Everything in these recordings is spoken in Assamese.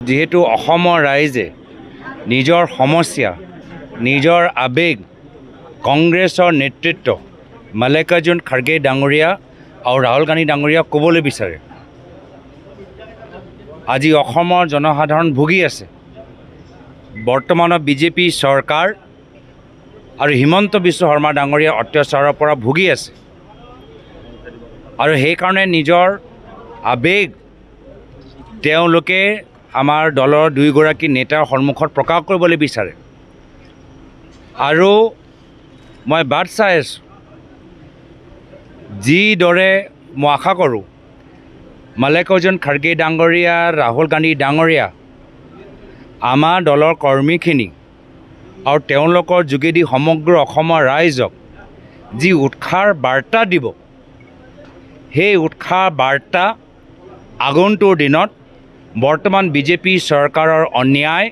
যেহেতু অসমৰ ৰাইজে নিজৰ সমস্যা নিজৰ আবেগ কংগ্ৰেছৰ নেতৃত্ব মল্লিকাৰ্জুন খাৰ্গে ডাঙৰীয়া আৰু ৰাহুল গান্ধী ডাঙৰীয়া ক'বলৈ বিচাৰে। আজি অসমৰ জনসাধাৰণ ভুগি আছে বৰ্তমানৰ বিজেপি চৰকাৰ আৰু হিমন্ত বিশ্ব শৰ্মা ডাঙৰীয়া অত্যাচাৰৰ পৰা ভুগি আছে আৰু সেইকাৰণে নিজৰ আবেগ তেওঁলোকে আমাৰ দলৰ দুইগৰাকী নেতাৰ সন্মুখত প্ৰকাশ কৰিবলৈ বিচাৰে আৰু মই বাট চাই আছোঁ যিদৰে মই আশা কৰোঁ মল্লিকাৰ্জুন খাৰ্গে ডাঙৰীয়া ৰাহুল গান্ধী ডাঙৰীয়া আমাৰ দলৰ কৰ্মীখিনি আৰু তেওঁলোকৰ যোগেদি সমগ্ৰ অসমৰ ৰাইজক যি উৎসাহৰ বাৰ্তা দিব সেই উৎসাহৰ বাৰ্তা আগন্তুক দিনত বৰ্তমান বিজেপি চৰকাৰৰ অন্যায়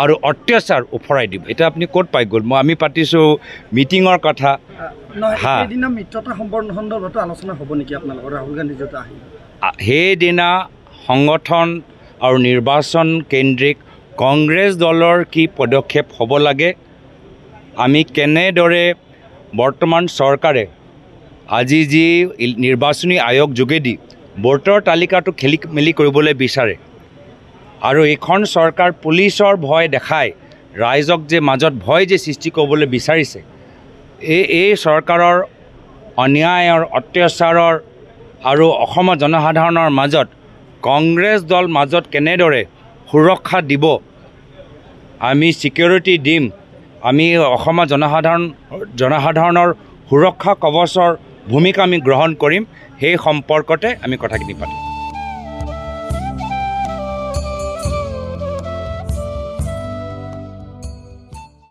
আৰু অত্যাচাৰ উফৰাই দিব। এটা আপুনি ক'ত পাই গ'ল? আমি পাতিছোঁ মিটিঙৰ কথা। সেইদিনা মিত্ৰতা সম্পৰ্ক সন্দৰ্ভতো আলোচনা হ'ব নেকি আপোনালোকৰ ৰাহুল গান্ধী য'ত আহিব? সেইদিনা সংগঠন আৰু নিৰ্বাচন কেন্দ্ৰিক কংগ্ৰেছ দলৰ কি পদক্ষেপ হ'ব লাগে, আমি কেনেদৰে বৰ্তমান চৰকাৰে আজি যি নিৰ্বাচনী আয়োগ যোগেদি ভোটৰ তালিকাটো খেলি মেলি কৰিবলৈ বিচাৰে আৰু এইখন চৰকাৰ পুলিচৰ ভয় দেখাই ৰাইজক যে মাজত ভয় যে সৃষ্টি কৰিবলৈ বিচাৰিছে, এই চৰকাৰৰ অন্যায়ৰ অত্যাচাৰৰ আৰু অসমৰ জনসাধাৰণৰ মাজত কংগ্ৰেছ দল মাজত কেনেদৰে সুৰক্ষা দিব, আমি ছিকিউৰিটি দিম, আমি অসমৰ জনসাধাৰণৰ সুৰক্ষা কৱচৰ ভূমিকা আমি গ্ৰহণ কৰিম, সেই সম্পৰ্কতে আমি কথাখিনি পাতিম।